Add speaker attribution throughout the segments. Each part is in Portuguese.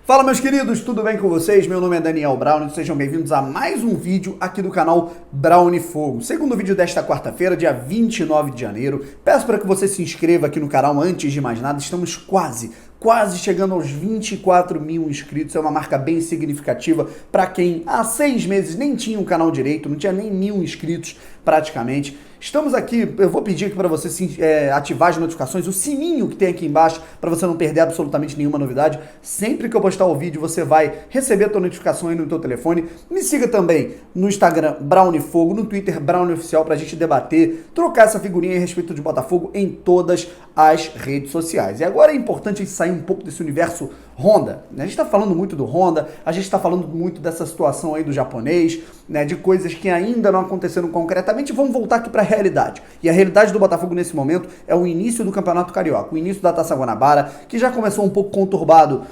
Speaker 1: Fala meus queridos, tudo bem com vocês? Meu nome é Daniel Brown e sejam bem-vindos a mais um vídeo aqui do canal Brown Fogo. Segundo vídeo desta quarta-feira, dia 29 de janeiro. Peço para que você se inscreva aqui no canal antes de mais nada, estamos quase chegando aos 24 mil inscritos, é uma marca bem significativa para quem há 6 meses nem tinha um canal direito, não tinha nem 1000 inscritos praticamente. Estamos aqui, eu vou pedir aqui para você ativar as notificações, o sininho que tem aqui embaixo, para você não perder absolutamente nenhuma novidade. Sempre que eu postar o vídeo, você vai receber a tua notificação aí no teu telefone. Me siga também no Instagram Brown Fogo, no Twitter Brown Oficial, para a gente debater, trocar essa figurinha a respeito de Botafogo em todas as redes sociais. E agora é importante a gente sair um pouco desse universo Honda. A gente está falando muito do Honda, a gente está falando muito dessa situação aí do japonês, né, de coisas que ainda não aconteceram concretamente. Vamos voltar aqui para a realidade. E a realidade do Botafogo nesse momento é o início do Campeonato Carioca, o início da Taça Guanabara, que já começou um pouco conturbado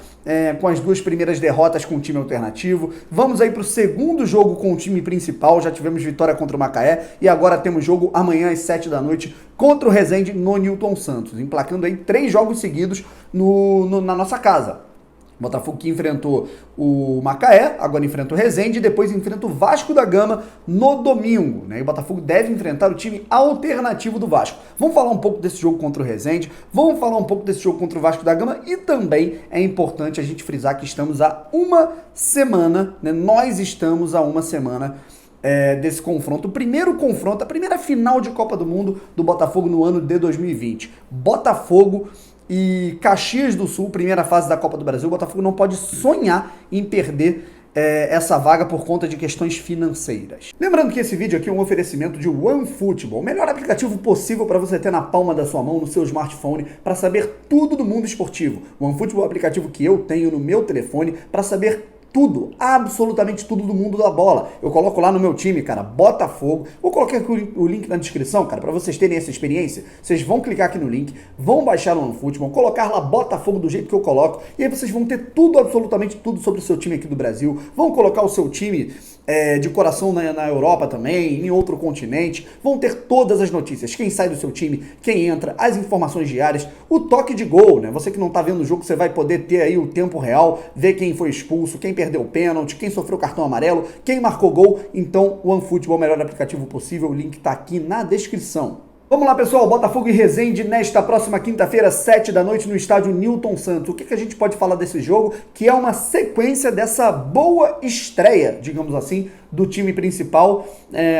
Speaker 1: com as 2 primeiras derrotas com o time alternativo. Vamos aí para o segundo jogo com o time principal, já tivemos vitória contra o Macaé e agora temos jogo amanhã às 7 da noite contra o Resende no Newton Santos, emplacando aí 3 jogos seguidos na nossa casa. Botafogo que enfrentou o Macaé, agora enfrenta o Resende e depois enfrenta o Vasco da Gama no domingo, né? E o Botafogo deve enfrentar o time alternativo do Vasco. Vamos falar um pouco desse jogo contra o Resende, vamos falar um pouco desse jogo contra o Vasco da Gama e também é importante a gente frisar que estamos a uma semana, né? Nós estamos a uma semana desse confronto, o primeiro confronto, a primeira final de Copa do Mundo do Botafogo no ano de 2020. Botafogo e Caxias do Sul, primeira fase da Copa do Brasil. O Botafogo não pode sonhar em perder essa vaga por conta de questões financeiras. Lembrando que esse vídeo aqui é um oferecimento de OneFootball, o melhor aplicativo possível para você ter na palma da sua mão, no seu smartphone, para saber tudo do mundo esportivo. O OneFootball é o aplicativo que eu tenho no meu telefone para saber tudo, absolutamente tudo do mundo da bola. Eu coloco lá no meu time, cara, Botafogo. Vou colocar aqui o link na descrição, cara, para vocês terem essa experiência. Vocês vão clicar aqui no link, vão baixar no OneFootball, colocar lá Botafogo do jeito que eu coloco, e aí vocês vão ter tudo, absolutamente tudo sobre o seu time aqui do Brasil. Vão colocar o seu time de coração na Europa também, em outro continente. Vão ter todas as notícias, quem sai do seu time, quem entra, as informações diárias, o toque de gol, né? Você que não tá vendo o jogo, você vai poder ter aí o tempo real, ver quem foi expulso, quem perdeu o pênalti, quem sofreu cartão amarelo, quem marcou gol. Então, o OneFootball é o melhor aplicativo possível, o link tá aqui na descrição. Vamos lá, pessoal, Botafogo e Resende nesta próxima quinta-feira, 7 da noite, no estádio Newton Santos. O que a gente pode falar desse jogo, que é uma sequência dessa boa estreia, digamos assim, do time principal.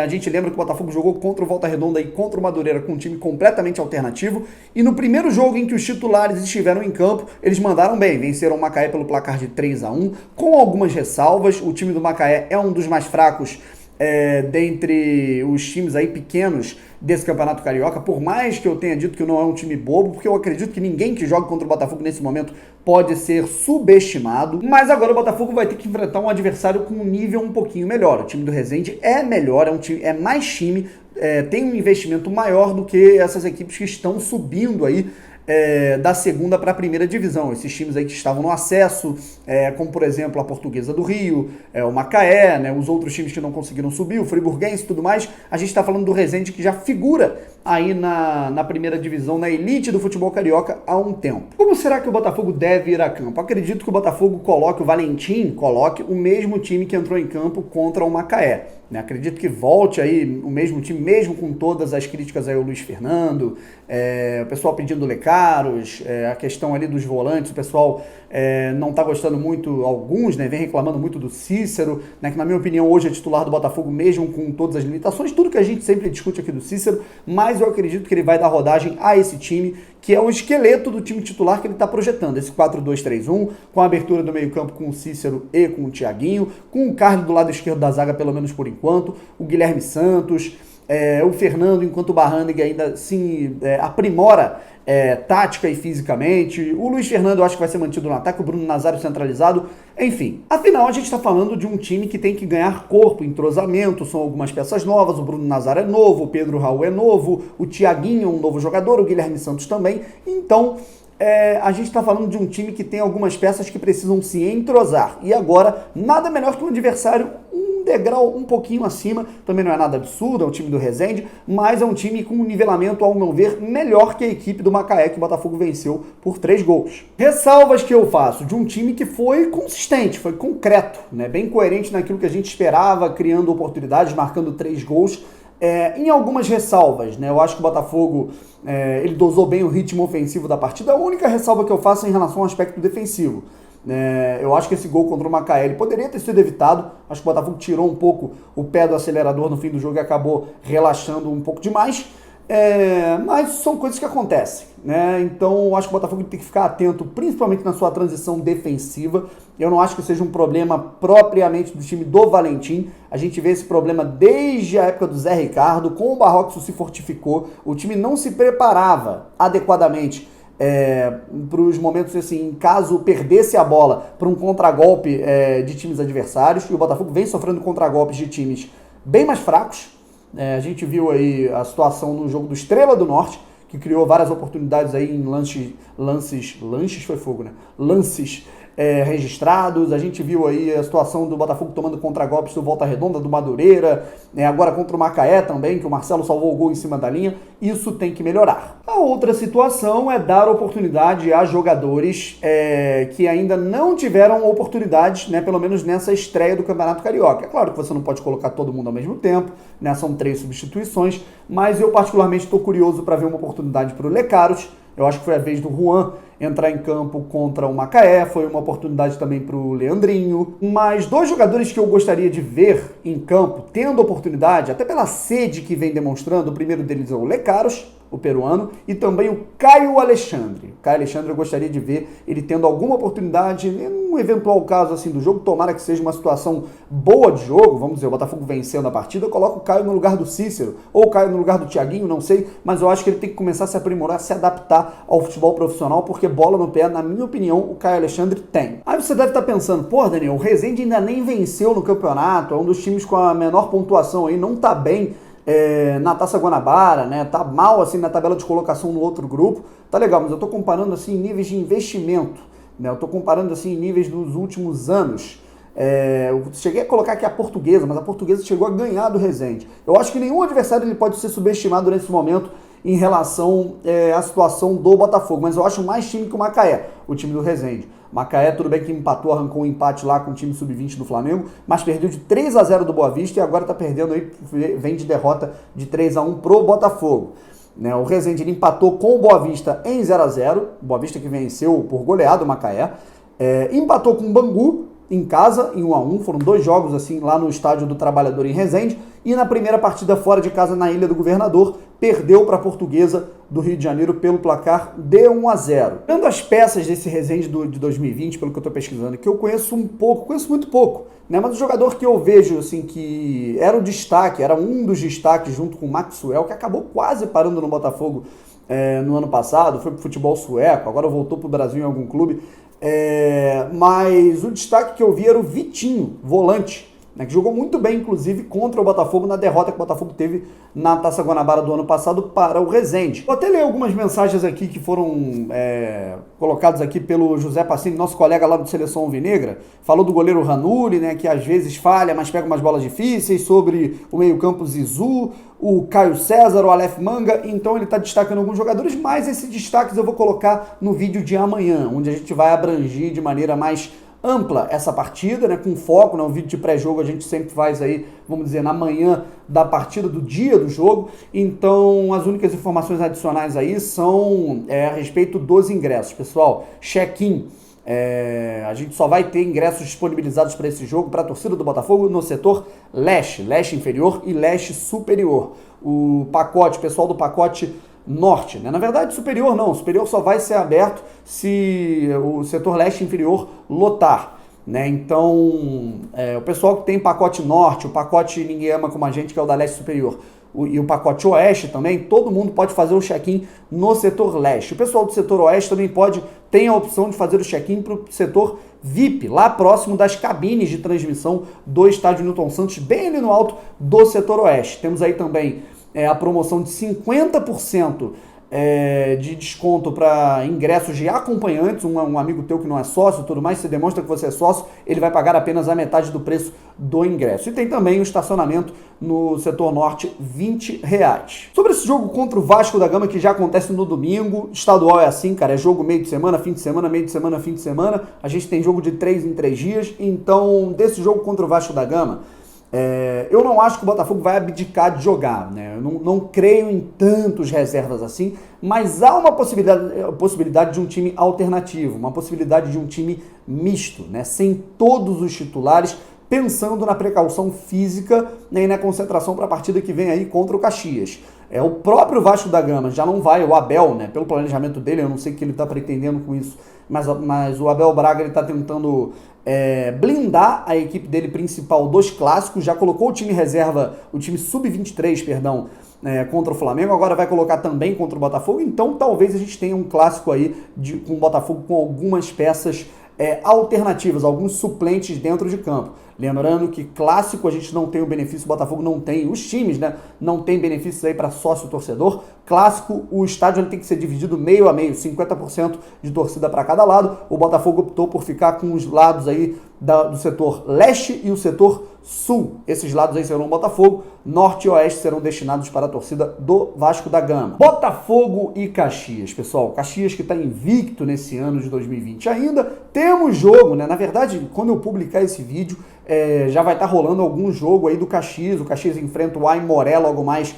Speaker 1: A gente lembra que o Botafogo jogou contra o Volta Redonda e contra o Madureira com um time completamente alternativo. E no primeiro jogo em que os titulares estiveram em campo, eles mandaram bem, venceram o Macaé pelo placar de 3-1, com algumas ressalvas. O time do Macaé é um dos mais fracos dentre os times aí pequenos desse Campeonato Carioca, por mais que eu tenha dito que não é um time bobo, porque eu acredito que ninguém que joga contra o Botafogo nesse momento pode ser subestimado, mas agora o Botafogo vai ter que enfrentar um adversário com um nível um pouquinho melhor. O time do Resende é melhor, é mais time, tem um investimento maior do que essas equipes que estão subindo aí da segunda para a primeira divisão, esses times aí que estavam no acesso, como por exemplo a Portuguesa do Rio, o Macaé, né, os outros times que não conseguiram subir, o Friburguense e tudo mais. A gente está falando do Resende, que já figura aí na primeira divisão, na elite do futebol carioca há um tempo. Como será que o Botafogo deve ir a campo? Acredito que o Botafogo coloque o mesmo time que entrou em campo contra o Macaé. Acredito que volte aí o mesmo time, mesmo com todas as críticas aí ao Luiz Fernando, o pessoal pedindo Lecaros, a questão ali dos volantes, o pessoal não está gostando muito, alguns, né, vem reclamando muito do Cícero, né, que na minha opinião hoje é titular do Botafogo, mesmo com todas as limitações, tudo que a gente sempre discute aqui do Cícero, mas eu acredito que ele vai dar rodagem a esse time, que é o esqueleto do time titular que ele está projetando, esse 4-2-3-1, com a abertura do meio-campo com o Cícero e com o Thiaguinho, com o Carlos do lado esquerdo da zaga, pelo menos por enquanto, o Guilherme Santos, o Fernando, enquanto o Barranig ainda se aprimora tática e fisicamente. O Luiz Fernando eu acho que vai ser mantido no ataque, o Bruno Nazário centralizado. Enfim, afinal a gente está falando de um time que tem que ganhar corpo, entrosamento, são algumas peças novas, o Bruno Nazário é novo, o Pedro Raul é novo, o Thiaguinho é um novo jogador, o Guilherme Santos também. Então a gente está falando de um time que tem algumas peças que precisam se entrosar. E agora, nada melhor que um adversário um degrau um pouquinho acima, também não é nada absurdo, é um time do Resende, mas é um time com um nivelamento, ao meu ver, melhor que a equipe do Macaé, que o Botafogo venceu por 3 gols. Ressalvas que eu faço de um time que foi consistente, foi concreto, né? Bem coerente naquilo que a gente esperava, criando oportunidades, marcando 3 gols, em algumas ressalvas, né? Eu acho que o Botafogo ele dosou bem o ritmo ofensivo da partida. A única ressalva que eu faço é em relação ao aspecto defensivo. Eu acho que esse gol contra o Macaé ele poderia ter sido evitado. Acho que o Botafogo tirou um pouco o pé do acelerador no fim do jogo e acabou relaxando um pouco demais. Mas são coisas que acontecem, né? Então eu acho que o Botafogo tem que ficar atento, principalmente na sua transição defensiva. Eu não acho que seja um problema propriamente do time do Valentim. A gente vê esse problema desde a época do Zé Ricardo. Com o Barroco isso se fortificou. O time não se preparava adequadamente para os momentos assim, caso perdesse a bola para um contragolpe de times adversários. E o Botafogo vem sofrendo contragolpes de times bem mais fracos. A gente viu aí a situação no jogo do Estrela do Norte, que criou várias oportunidades aí em lances foi fogo, né? Lances registrados. A gente viu aí a situação do Botafogo tomando contragolpes do Volta Redonda, do Madureira, agora contra o Macaé também, que o Marcelo salvou o gol em cima da linha. Isso tem que melhorar. A outra situação é dar oportunidade a jogadores que ainda não tiveram oportunidades, né, pelo menos nessa estreia do Campeonato Carioca. É claro que você não pode colocar todo mundo ao mesmo tempo, né, são 3 substituições, mas eu particularmente estou curioso para ver uma oportunidade para o Lecaros. Eu acho que foi a vez do Juan entrar em campo contra o Macaé, foi uma oportunidade também para o Leandrinho. Mas 2 jogadores que eu gostaria de ver em campo, tendo oportunidade, até pela sede que vem demonstrando, o primeiro deles é o Lecaros, o peruano, e também o Caio Alexandre. O Caio Alexandre eu gostaria de ver ele tendo alguma oportunidade, em um eventual caso assim do jogo, tomara que seja uma situação boa de jogo, vamos dizer, o Botafogo vencendo a partida, eu coloco o Caio no lugar do Cícero, ou o Caio no lugar do Thiaguinho, não sei, mas eu acho que ele tem que começar a se aprimorar, se adaptar ao futebol profissional, porque bola no pé, na minha opinião, o Caio Alexandre tem. Aí você deve estar pensando, pô, Daniel, o Resende ainda nem venceu no campeonato, é um dos times com a menor pontuação aí, não tá bem na Taça Guanabara, né? Tá mal assim na tabela de colocação no outro grupo. Tá legal, mas eu tô comparando assim níveis de investimento, né? Eu tô comparando assim níveis dos últimos anos. Eu cheguei a colocar aqui a Portuguesa, mas a Portuguesa chegou a ganhar do Resende. Eu acho que nenhum adversário ele pode ser subestimado nesse momento em relação à situação do Botafogo, mas eu acho mais time que o Macaé, o time do Resende. Macaé, tudo bem que empatou, arrancou um empate lá com o time sub-20 do Flamengo, mas perdeu de 3-0 do Boa Vista e agora tá perdendo aí, vem de derrota de 3-1 pro Botafogo. O Resende ele empatou com o Boa Vista em 0-0, o Boa Vista que venceu por goleado o Macaé, empatou com o Bangu em casa, em 1-1, foram 2 jogos assim lá no estádio do Trabalhador em Resende, e na primeira partida fora de casa na Ilha do Governador, perdeu para a Portuguesa do Rio de Janeiro pelo placar de 1-0. Vendo as peças desse Resende de 2020, pelo que eu estou pesquisando, que eu conheço um pouco, conheço muito pouco, né? Mas o jogador que eu vejo assim que era o destaque, era um dos destaques junto com o Maxwell, que acabou quase parando no Botafogo no ano passado, foi pro futebol sueco, agora voltou pro Brasil em algum clube, mas o destaque que eu vi era o Vitinho, volante, né, que jogou muito bem, inclusive, contra o Botafogo na derrota que o Botafogo teve na Taça Guanabara do ano passado para o Resende. Vou até ler algumas mensagens aqui que foram colocadas aqui pelo José Passini, nosso colega lá do Seleção Alvinegra. Falou do goleiro Ranulli, né, que às vezes falha, mas pega umas bolas difíceis, sobre o meio-campo Zizu, o Caio César, o Aleph Manga. Então ele está destacando alguns jogadores, mas esses destaques eu vou colocar no vídeo de amanhã, onde a gente vai abranger de maneira mais ampla essa partida, né, com foco, né, um vídeo de pré-jogo a gente sempre faz aí, vamos dizer, na manhã da partida, do dia do jogo. Então as únicas informações adicionais aí são a respeito dos ingressos, pessoal. Check-in, a gente só vai ter ingressos disponibilizados para esse jogo, para a torcida do Botafogo, no setor leste, leste inferior e leste superior. O pacote, pessoal do pacote norte, né? Na verdade, superior não, superior só vai ser aberto se o setor leste inferior lotar, né? Então, o pessoal que tem pacote norte, o pacote Ninguém Ama Como a Gente, que é o da leste superior, e o pacote oeste também, todo mundo pode fazer o check-in no setor leste. O pessoal do setor oeste também tem a opção de fazer o check-in para o setor VIP, lá próximo das cabines de transmissão do estádio Newton Santos, bem ali no alto do setor oeste. Temos aí também a promoção de 50% de desconto para ingressos de acompanhantes, um amigo teu que não é sócio e tudo mais, você demonstra que você é sócio, ele vai pagar apenas a metade do preço do ingresso. E tem também o estacionamento no setor norte, R$20. Sobre esse jogo contra o Vasco da Gama, que já acontece no domingo, estadual é assim, cara, é jogo meio de semana, fim de semana, meio de semana, fim de semana, a gente tem jogo de 3 em 3 dias, então desse jogo contra o Vasco da Gama, eu não acho que o Botafogo vai abdicar de jogar, né? Eu não creio em tantos reservas assim, mas há uma possibilidade de um time alternativo, uma possibilidade de um time misto, né? Sem todos os titulares, pensando na precaução física, né, e na concentração para a partida que vem aí contra o Caxias. O próprio Vasco da Gama já não vai, o Abel, né, pelo planejamento dele, eu não sei o que ele está pretendendo com isso, mas o Abel Braga está tentando blindar a equipe dele principal dos clássicos, já colocou o time reserva, o time sub-23, perdão, contra o Flamengo, agora vai colocar também contra o Botafogo, então talvez a gente tenha um clássico aí com o Botafogo com algumas peças alternativas, alguns suplentes dentro de campo. Lembrando que clássico a gente não tem o benefício, o Botafogo não tem, os times, né, não tem benefícios aí para sócio-torcedor. Clássico, o estádio ele tem que ser dividido meio a meio, 50% de torcida para cada lado. O Botafogo optou por ficar com os lados aí do setor leste e o setor sul. Esses lados aí serão Botafogo, norte e oeste serão destinados para a torcida do Vasco da Gama. Botafogo e Caxias, pessoal. Caxias que está invicto nesse ano de 2020 ainda. Temos jogo, né? Na verdade, quando eu publicar esse vídeo, já vai estar rolando algum jogo aí do Caxias. O Caxias enfrenta o Aimoré logo mais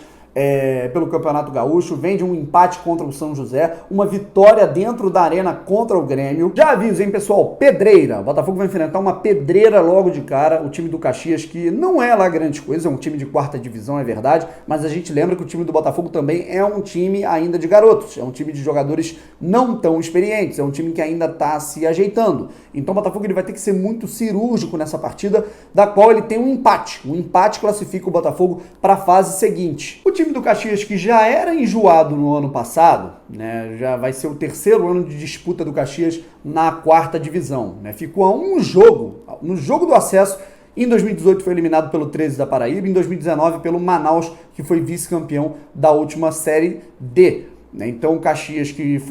Speaker 1: pelo Campeonato Gaúcho, vem de um empate contra o São José, uma vitória dentro da arena contra o Grêmio. Já aviso, hein, pessoal, pedreira. O Botafogo vai enfrentar uma pedreira logo de cara, o time do Caxias, que não é lá grande coisa, é um time de quarta divisão, é verdade, mas a gente lembra que o time do Botafogo também é um time ainda de garotos, é um time de jogadores não tão experientes, é um time que ainda está se ajeitando. Então o Botafogo ele vai ter que ser muito cirúrgico nessa partida, da qual ele tem um empate. O empate classifica o Botafogo para a fase seguinte. O time do Caxias, que já era enjoado no ano passado, né, já vai ser o terceiro ano de disputa do Caxias na quarta divisão, né, ficou a um jogo, no jogo do acesso. Em 2018 foi eliminado pelo 13 da Paraíba, em 2019 pelo Manaus, que foi vice-campeão da última Série D. Né. Então o Caxias, que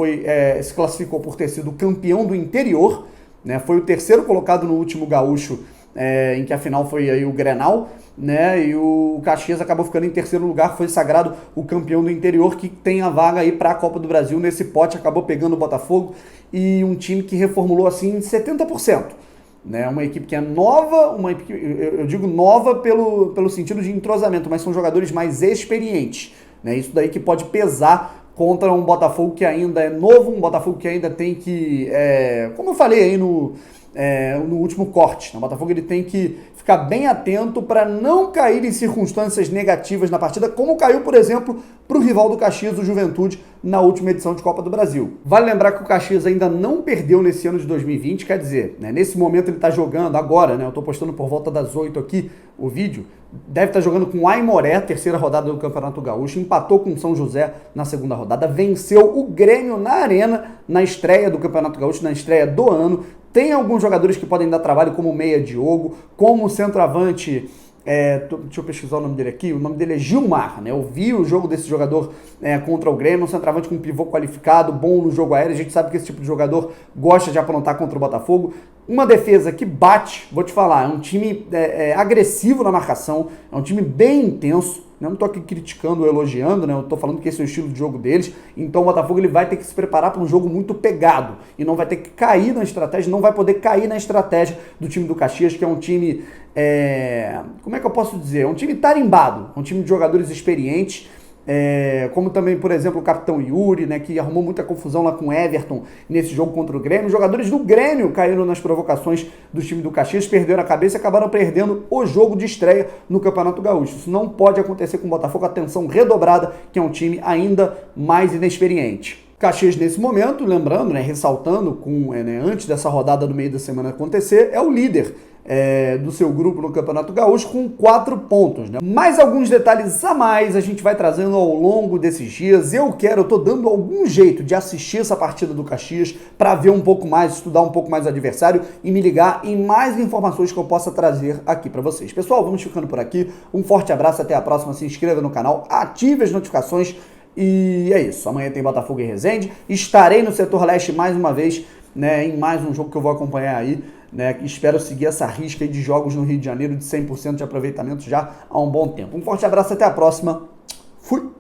Speaker 1: se classificou por ter sido campeão do interior, né, foi o terceiro colocado no último gaúcho, em que a final foi aí o Grenal, né, e o Caxias acabou ficando em terceiro lugar, foi sagrado o campeão do interior, que tem a vaga aí para a Copa do Brasil. Nesse pote acabou pegando o Botafogo e um time que reformulou assim 70%. Né, uma equipe que é nova, eu digo nova pelo sentido de entrosamento, mas são jogadores mais experientes. Né, isso daí que pode pesar contra um Botafogo que ainda é novo, um Botafogo que ainda tem que, como eu falei aí no último corte, o Botafogo ele tem que ficar bem atento para não cair em circunstâncias negativas na partida, como caiu, por exemplo, para o rival do Caxias, o Juventude, na última edição de Copa do Brasil. Vale lembrar que o Caxias ainda não perdeu nesse ano de 2020, quer dizer, né, nesse momento ele está jogando agora, né, eu estou postando por volta das 8 aqui o vídeo, deve estar jogando com o Aimoré, terceira rodada do Campeonato Gaúcho, empatou com o São José na segunda rodada, venceu o Grêmio na Arena, na estreia do Campeonato Gaúcho, na estreia do ano. Tem alguns jogadores que podem dar trabalho, como o Meia Diogo, como o centroavante, deixa eu pesquisar o nome dele aqui, o nome dele é Gilmar, né? Eu vi o jogo desse jogador contra o Grêmio, um centroavante com um pivô qualificado, bom no jogo aéreo, a gente sabe que esse tipo de jogador gosta de aprontar contra o Botafogo. Uma defesa que bate, vou te falar, é um time agressivo na marcação, é um time bem intenso. Eu não estou aqui criticando ou elogiando, né? Eu estou falando que esse é o estilo de jogo deles. Então o Botafogo ele vai ter que se preparar para um jogo muito pegado e não vai ter que cair na estratégia, não vai poder cair na estratégia do time do Caxias, que é um time, como é que eu posso dizer? É um time tarimbado, um time de jogadores experientes. Como também, por exemplo, o capitão Yuri, né, que arrumou muita confusão lá com o Everton nesse jogo contra o Grêmio. Os jogadores do Grêmio caíram nas provocações do time do Caxias, perderam a cabeça e acabaram perdendo o jogo de estreia no Campeonato Gaúcho. Isso não pode acontecer com o Botafogo, atenção redobrada, que é um time ainda mais inexperiente. Caxias, nesse momento, lembrando, né, ressaltando, antes dessa rodada do meio da semana acontecer, é o líder do seu grupo no Campeonato Gaúcho com 4 pontos. Né? Mais alguns detalhes a mais a gente vai trazendo ao longo desses dias. Eu tô dando algum jeito de assistir essa partida do Caxias para ver um pouco mais, estudar um pouco mais o adversário e me ligar em mais informações que eu possa trazer aqui para vocês. Pessoal, vamos ficando por aqui. Um forte abraço, até a próxima. Se inscreva no canal, ative as notificações. E é isso, amanhã tem Botafogo e Resende. Estarei no setor leste mais uma vez, né, em mais um jogo que eu vou acompanhar aí, né, espero seguir essa risca aí de jogos no Rio de Janeiro de 100% de aproveitamento já há um bom tempo. Um forte abraço, até a próxima. Fui!